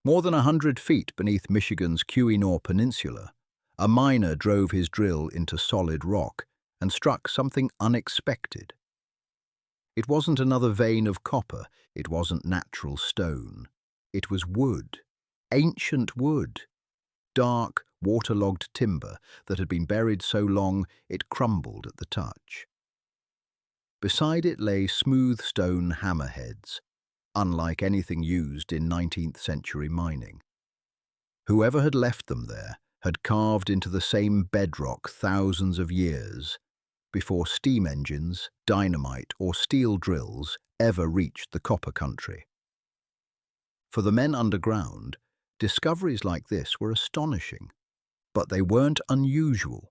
More than 100 feet beneath Michigan's Keweenaw Peninsula, a miner drove his drill into solid rock and struck something unexpected. It wasn't another vein of copper, it wasn't natural stone. It was wood, ancient wood, dark, waterlogged timber that had been buried so long it crumbled at the touch. Beside it lay smooth stone hammerheads, unlike anything used in 19th-century mining. Whoever had left them there had carved into the same bedrock thousands of years before steam engines, dynamite, or steel drills ever reached the copper country. For the men underground, discoveries like this were astonishing, but they weren't unusual.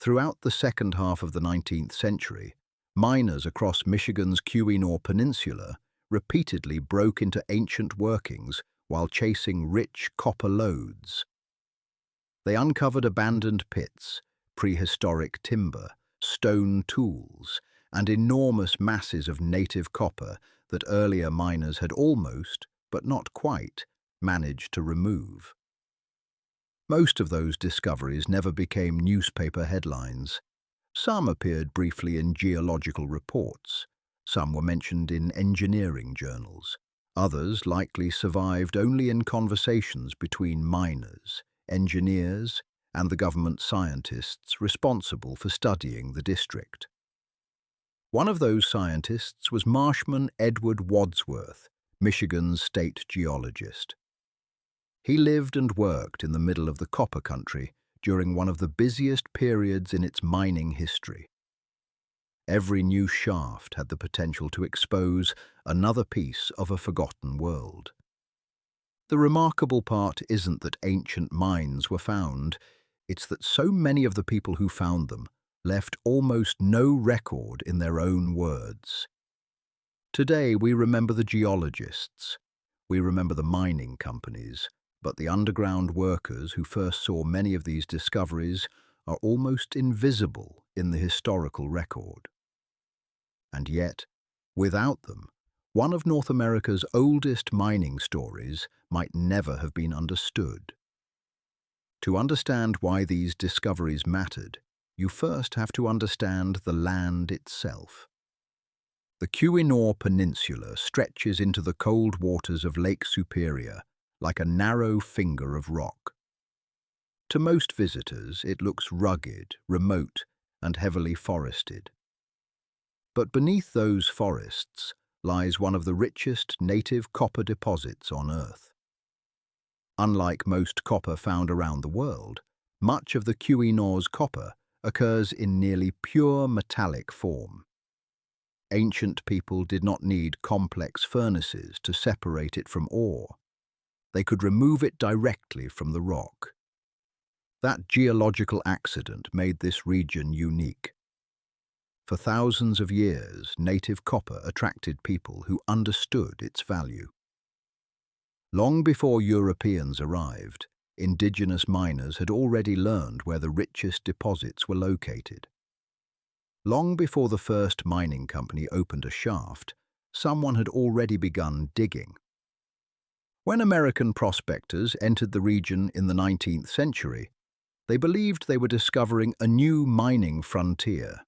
Throughout the second half of the 19th century, miners across Michigan's Keweenaw Peninsula repeatedly broke into ancient workings while chasing rich copper lodes. They uncovered abandoned pits, prehistoric timber, stone tools, and enormous masses of native copper that earlier miners had almost, but not quite, managed to remove. Most of those discoveries never became newspaper headlines. Some appeared briefly in geological reports. Some were mentioned in engineering journals. Others likely survived only in conversations between miners, engineers, and the government scientists responsible for studying the district. One of those scientists was Marshman Edward Wadsworth, Michigan's state geologist. He lived and worked in the middle of the copper country during one of the busiest periods in its mining history. Every new shaft had the potential to expose another piece of a forgotten world. The remarkable part isn't that ancient mines were found, it's that so many of the people who found them left almost no record in their own words. Today we remember the geologists, we remember the mining companies, but the underground workers who first saw many of these discoveries are almost invisible in the historical record. And yet, without them, one of North America's oldest mining stories might never have been understood. To understand why these discoveries mattered, you first have to understand the land itself. The Keweenaw Peninsula stretches into the cold waters of Lake Superior like a narrow finger of rock. To most visitors, it looks rugged, remote, and heavily forested. But beneath those forests lies one of the richest native copper deposits on Earth. Unlike most copper found around the world, much of the Keweenaw's copper occurs in nearly pure metallic form. Ancient people did not need complex furnaces to separate it from ore. They could remove it directly from the rock. That geological accident made this region unique. For thousands of years, native copper attracted people who understood its value. Long before Europeans arrived, indigenous miners had already learned where the richest deposits were located. Long before the first mining company opened a shaft, someone had already begun digging. When American prospectors entered the region in the 19th century, they believed they were discovering a new mining frontier.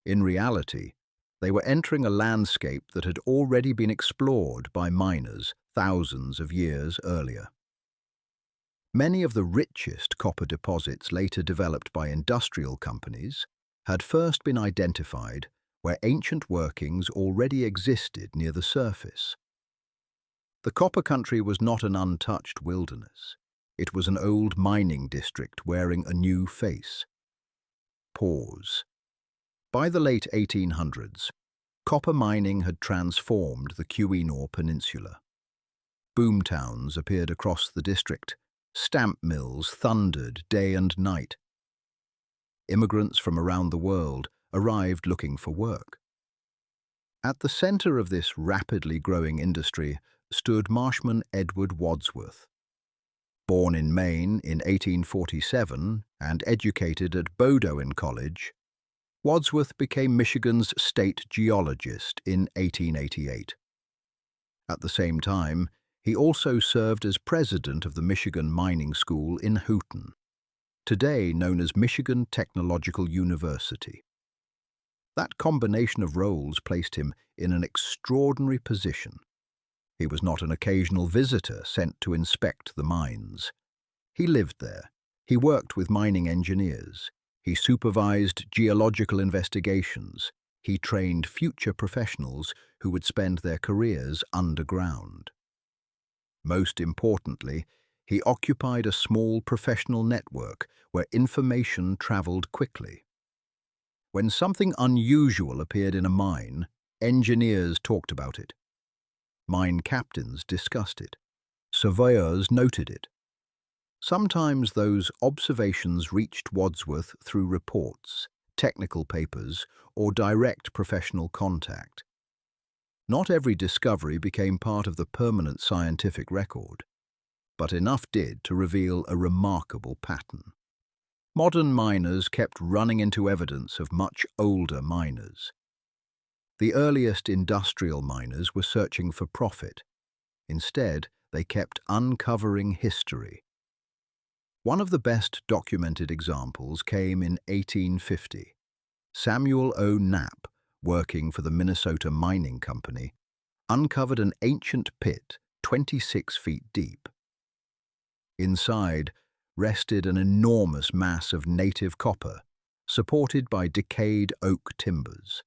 In reality, they were entering a landscape that had already been explored by miners thousands of years earlier. Many of the richest copper deposits later developed by industrial companies had first been identified where ancient workings already existed near the surface. The copper country was not an untouched wilderness. It was an old mining district wearing a new face. Pause. By the late 1800s, copper mining had transformed the Keweenaw Peninsula. Boomtowns appeared across the district. Stamp mills thundered day and night. Immigrants from around the world arrived looking for work. At the center of this rapidly growing industry stood Marshman Edward Wadsworth. Born in Maine in 1847 and educated at Bowdoin College, Wadsworth became Michigan's state geologist in 1888. At the same time, He also served as president of the Michigan Mining School in Houghton, today known as Michigan Technological University. That combination of roles placed him in an extraordinary position. He was not an occasional visitor sent to inspect the mines. He lived there. He worked with mining engineers. He supervised geological investigations. He trained future professionals who would spend their careers underground. Most importantly, he occupied a small professional network where information traveled quickly. When something unusual appeared in a mine, engineers talked about it. Mine captains discussed it. Surveyors noted it. Sometimes those observations reached Wadsworth through reports, technical papers, or direct professional contact. Not every discovery became part of the permanent scientific record, but enough did to reveal a remarkable pattern. Modern miners kept running into evidence of much older miners. The earliest industrial miners were searching for profit. Instead, they kept uncovering history. One of the best documented examples came in 1850. Samuel O. Knapp, working for the Minnesota Mining Company, uncovered an ancient pit 26 feet deep. Inside rested an enormous mass of native copper, supported by decayed oak timbers.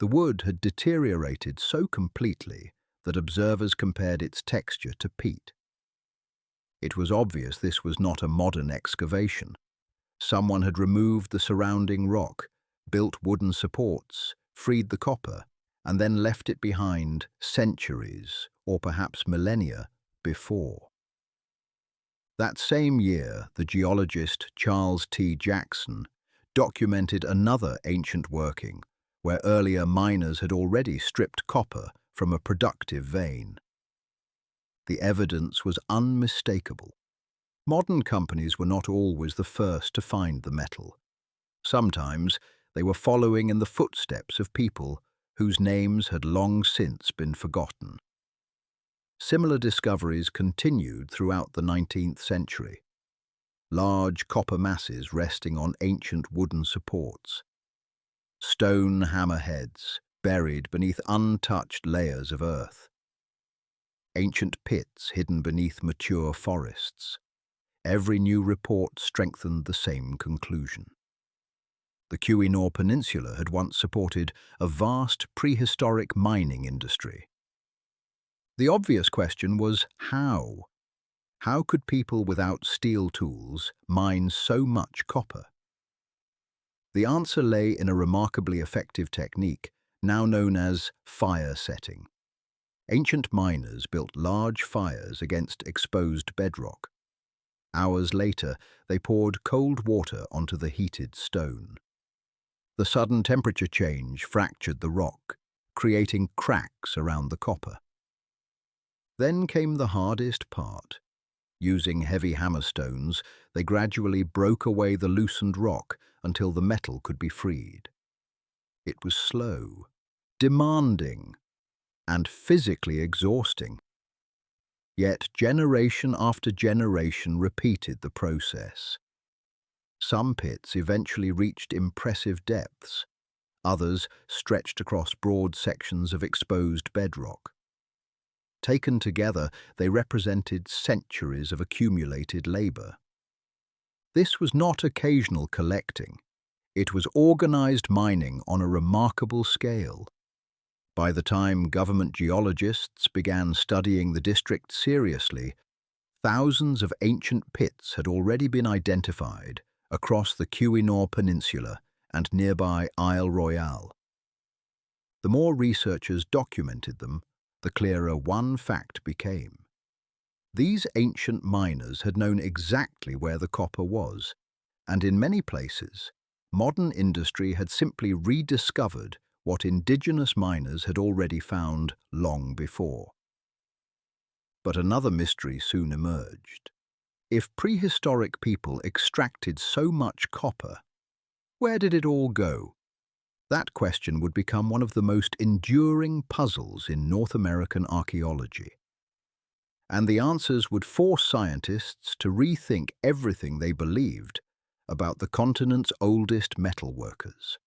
The wood had deteriorated so completely that observers compared its texture to peat. It was obvious this was not a modern excavation. Someone had removed the surrounding rock, built wooden supports, freed the copper, and then left it behind centuries, or perhaps millennia, before. That same year, the geologist Charles T. Jackson documented another ancient working where earlier miners had already stripped copper from a productive vein. The evidence was unmistakable. Modern companies were not always the first to find the metal. Sometimes they were following in the footsteps of people whose names had long since been forgotten. Similar discoveries continued throughout the 19th century. Large copper masses resting on ancient wooden supports. Stone hammerheads buried beneath untouched layers of earth. Ancient pits hidden beneath mature forests. Every new report strengthened the same conclusion. The Keweenaw Peninsula had once supported a vast prehistoric mining industry. The obvious question was how? How could people without steel tools mine so much copper? The answer lay in a remarkably effective technique, now known as fire setting. Ancient miners built large fires against exposed bedrock. Hours later, they poured cold water onto the heated stone. The sudden temperature change fractured the rock, creating cracks around the copper. Then came the hardest part. Using heavy hammerstones, they gradually broke away the loosened rock until the metal could be freed. It was slow, demanding, and physically exhausting. Yet generation after generation repeated the process. Some pits eventually reached impressive depths. Others stretched across broad sections of exposed bedrock. Taken together, they represented centuries of accumulated labor. This was not occasional collecting. It was organized mining on a remarkable scale. By the time government geologists began studying the district seriously, thousands of ancient pits had already been identified across the Keweenaw Peninsula and nearby Isle Royale. The more researchers documented them, the clearer one fact became. These ancient miners had known exactly where the copper was, and in many places, modern industry had simply rediscovered what indigenous miners had already found long before. But another mystery soon emerged. If prehistoric people extracted so much copper, where did it all go? That question would become one of the most enduring puzzles in North American archaeology. And the answers would force scientists to rethink everything they believed about the continent's oldest metalworkers.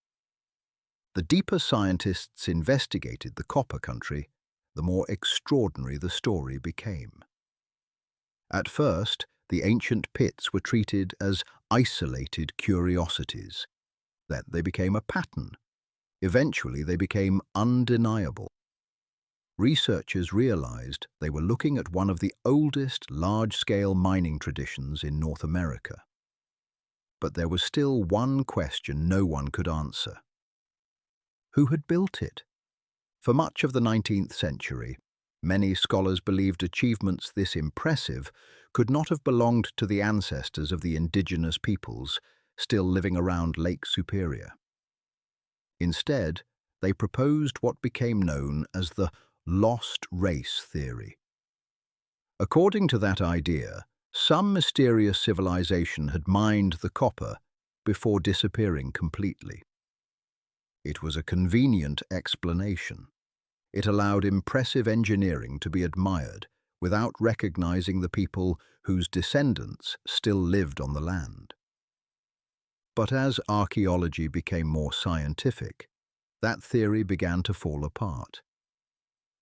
The deeper scientists investigated the copper country, the more extraordinary the story became. At first, the ancient pits were treated as isolated curiosities. Then they became a pattern. Eventually, they became undeniable. Researchers realized they were looking at one of the oldest large-scale mining traditions in North America. But there was still one question no one could answer. Who had built it? For much of the 19th century, many scholars believed achievements this impressive could not have belonged to the ancestors of the indigenous peoples still living around Lake Superior. Instead, they proposed what became known as the lost race theory. According to that idea, some mysterious civilization had mined the copper before disappearing completely. It was a convenient explanation. It allowed impressive engineering to be admired without recognizing the people whose descendants still lived on the land. But as archaeology became more scientific, that theory began to fall apart.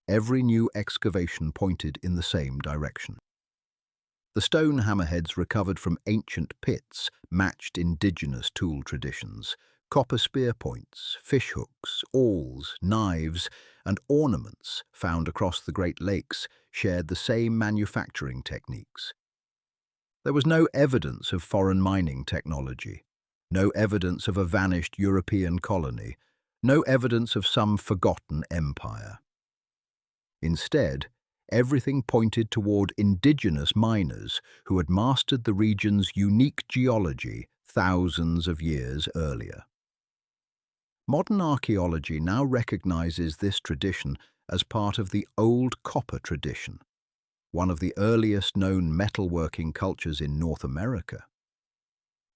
Every new excavation pointed in the same direction. The stone hammerheads recovered from ancient pits matched indigenous tool traditions. Copper spear points, fish hooks, awls, knives, and ornaments found across the Great Lakes shared the same manufacturing techniques. There was no evidence of foreign mining technology, no evidence of a vanished European colony, no evidence of some forgotten empire. Instead, everything pointed toward indigenous miners who had mastered the region's unique geology thousands of years earlier. Modern archaeology now recognizes this tradition as part of the old copper tradition, one of the earliest known metalworking cultures in North America.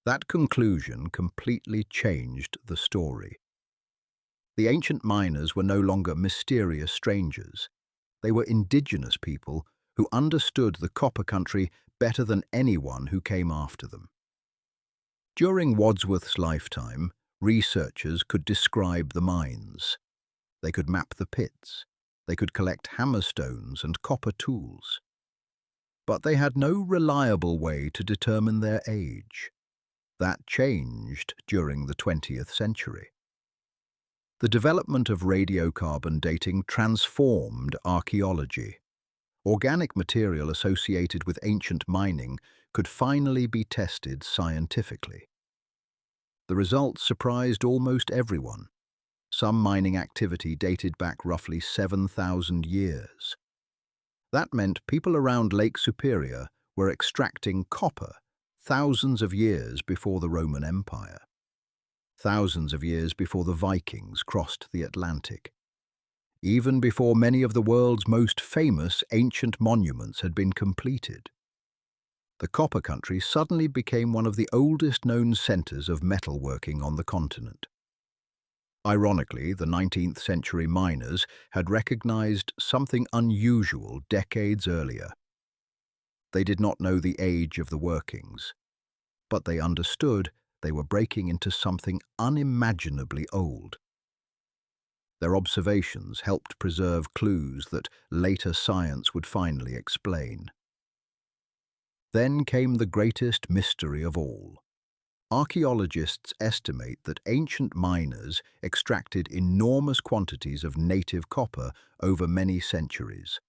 That conclusion completely changed the story. The ancient miners were no longer mysterious strangers. They were indigenous people who understood the copper country better than anyone who came after them. During Wadsworth's lifetime, researchers could describe the mines. They could map the pits. They could collect hammerstones and copper tools. But they had no reliable way to determine their age. That changed during the 20th century. The development of radiocarbon dating transformed archaeology. Organic material associated with ancient mining could finally be tested scientifically. The results surprised almost everyone. Some mining activity dated back roughly 7,000 years. That meant people around Lake Superior were extracting copper thousands of years before the Roman Empire. Thousands of years before the Vikings crossed the Atlantic. Even before many of the world's most famous ancient monuments had been completed. The copper country suddenly became one of the oldest known centers of metalworking on the continent. Ironically, the 19th century miners had recognized something unusual decades earlier. They did not know the age of the workings, but they understood they were breaking into something unimaginably old. Their observations helped preserve clues that later science would finally explain. Then came the greatest mystery of all. Archaeologists estimate that ancient miners extracted enormous quantities of native copper over many centuries.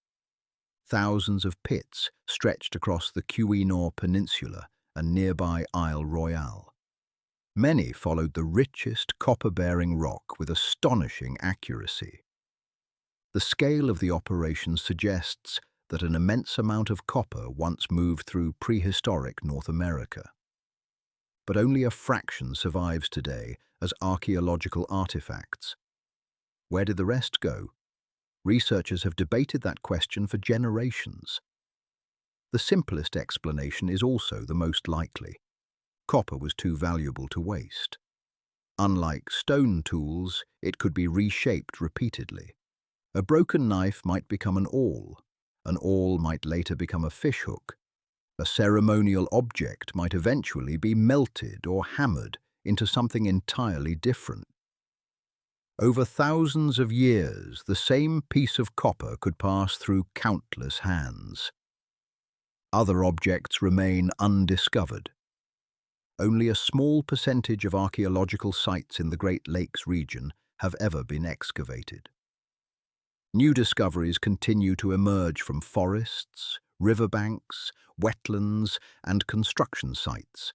Thousands of pits stretched across the Keweenaw Peninsula and nearby Isle Royale. Many followed the richest copper-bearing rock with astonishing accuracy. The scale of the operation suggests that an immense amount of copper once moved through prehistoric North America. But only a fraction survives today as archaeological artifacts. Where did the rest go? Researchers have debated that question for generations. The simplest explanation is also the most likely. Copper was too valuable to waste. Unlike stone tools, it could be reshaped repeatedly. A broken knife might become an awl. An awl might later become a fishhook. A ceremonial object might eventually be melted or hammered into something entirely different. Over thousands of years, the same piece of copper could pass through countless hands. Other objects remain undiscovered. Only a small percentage of archaeological sites in the Great Lakes region have ever been excavated. New discoveries continue to emerge from forests, riverbanks, wetlands, and construction sites.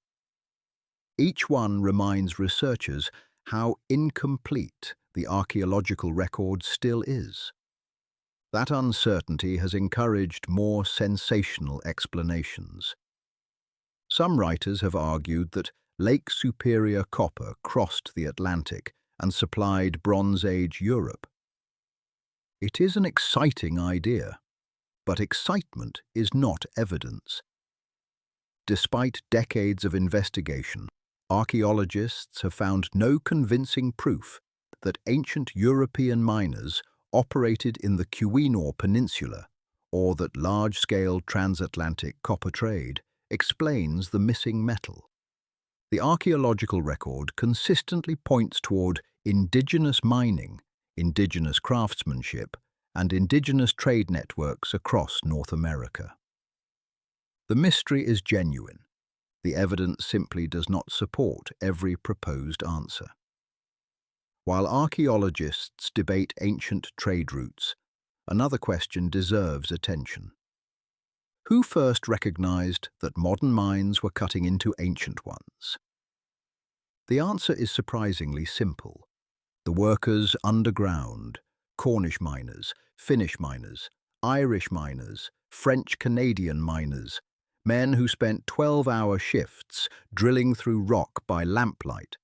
Each one reminds researchers how incomplete the archaeological record still is. That uncertainty has encouraged more sensational explanations. Some writers have argued that Lake Superior copper crossed the Atlantic and supplied Bronze Age Europe. It is an exciting idea, but excitement is not evidence. Despite decades of investigation, archaeologists have found no convincing proof that ancient European miners operated in the Keweenaw Peninsula, or that large-scale transatlantic copper trade explains the missing metal. The archaeological record consistently points toward indigenous mining, indigenous craftsmanship, and indigenous trade networks across North America. The mystery is genuine. The evidence simply does not support every proposed answer. While archaeologists debate ancient trade routes, another question deserves attention. Who first recognized that modern mines were cutting into ancient ones? The answer is surprisingly simple. The workers underground, Cornish miners, Finnish miners, Irish miners, French-Canadian miners, men who spent 12-hour shifts drilling through rock by lamplight.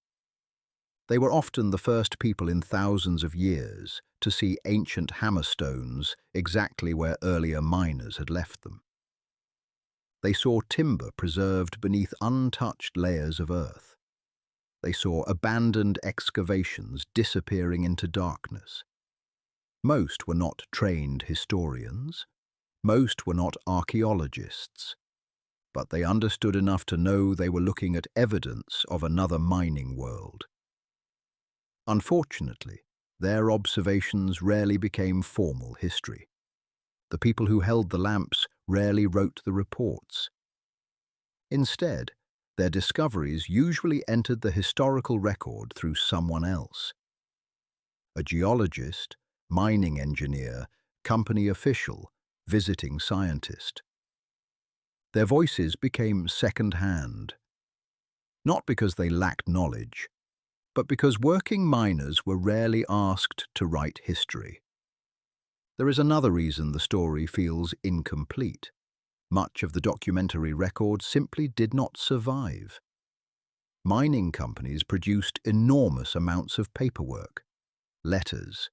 They were often the first people in thousands of years to see ancient hammerstones exactly where earlier miners had left them. They saw timber preserved beneath untouched layers of earth. They saw abandoned excavations disappearing into darkness. Most were not trained historians. Most were not archaeologists. But they understood enough to know they were looking at evidence of another mining world. Unfortunately, their observations rarely became formal history. The people who held the lamps rarely wrote the reports. Instead, their discoveries usually entered the historical record through someone else. A geologist, mining engineer, company official, visiting scientist. Their voices became second-hand, not because they lacked knowledge, but because working miners were rarely asked to write history. There is another reason the story feels incomplete. Much of the documentary record simply did not survive. Mining companies produced enormous amounts of paperwork, letters,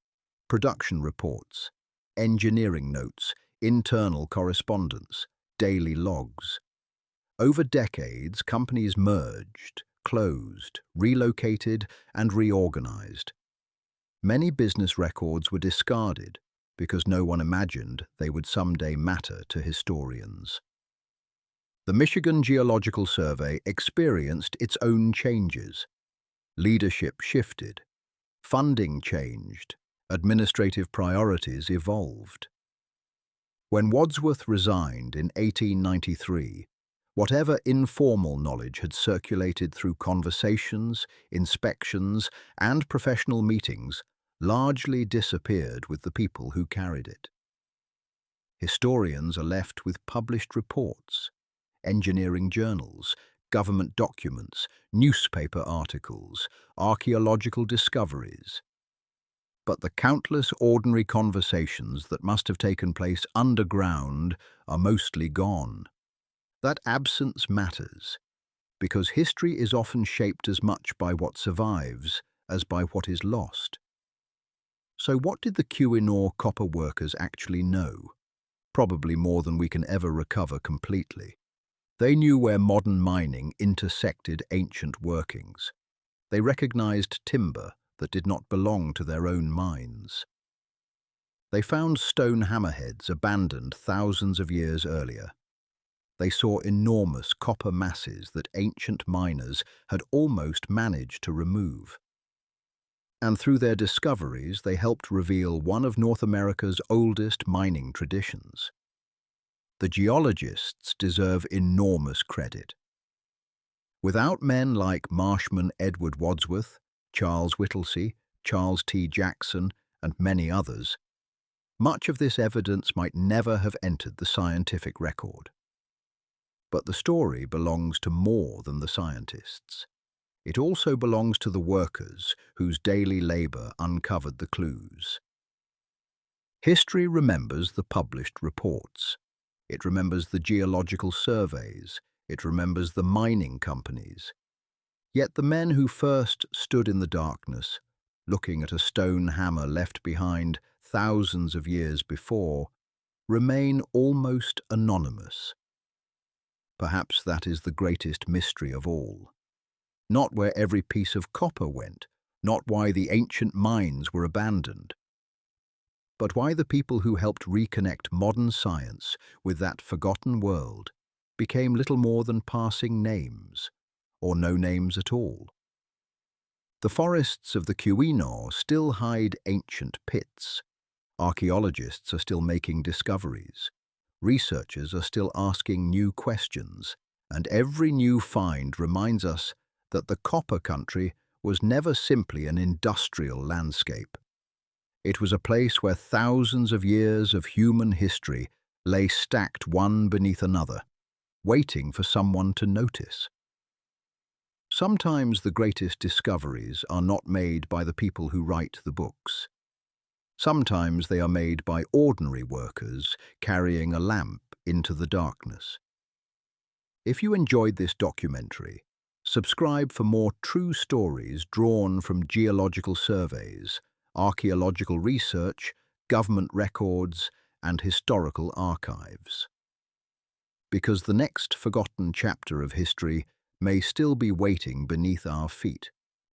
production reports, engineering notes, internal correspondence, daily logs. Over decades, companies merged, closed, relocated, and reorganized. Many business records were discarded because no one imagined they would someday matter to historians. The Michigan Geological Survey experienced its own changes. Leadership shifted, funding changed, administrative priorities evolved. When Wadsworth resigned in 1893, whatever informal knowledge had circulated through conversations, inspections, and professional meetings largely disappeared with the people who carried it. Historians are left with published reports, engineering journals, government documents, newspaper articles, archaeological discoveries. But the countless ordinary conversations that must have taken place underground are mostly gone. That absence matters, because history is often shaped as much by what survives as by what is lost. So what did the Keweenaw copper workers actually know? Probably more than we can ever recover completely. They knew where modern mining intersected ancient workings. They recognized timber that did not belong to their own mines. They found stone hammerheads abandoned thousands of years earlier. They saw enormous copper masses that ancient miners had almost managed to remove. And through their discoveries, they helped reveal one of North America's oldest mining traditions. The geologists deserve enormous credit. Without men like Marshman Edward Wadsworth, Charles Whittlesey, Charles T. Jackson, and many others, much of this evidence might never have entered the scientific record. But the story belongs to more than the scientists. It also belongs to the workers whose daily labor uncovered the clues. History remembers the published reports. It remembers the geological surveys. It remembers the mining companies. Yet the men who first stood in the darkness, looking at a stone hammer left behind thousands of years before, remain almost anonymous. Perhaps that is the greatest mystery of all. Not where every piece of copper went, not why the ancient mines were abandoned, but why the people who helped reconnect modern science with that forgotten world became little more than passing names, or no names at all. The forests of the Keweenaw still hide ancient pits. Archaeologists are still making discoveries. Researchers are still asking new questions, and every new find reminds us that the copper country was never simply an industrial landscape. It was a place where thousands of years of human history lay stacked one beneath another, waiting for someone to notice. Sometimes the greatest discoveries are not made by the people who write the books. Sometimes they are made by ordinary workers carrying a lamp into the darkness. If you enjoyed this documentary, subscribe for more true stories drawn from geological surveys, archaeological research, government records, and historical archives. Because the next forgotten chapter of history may still be waiting beneath our feet.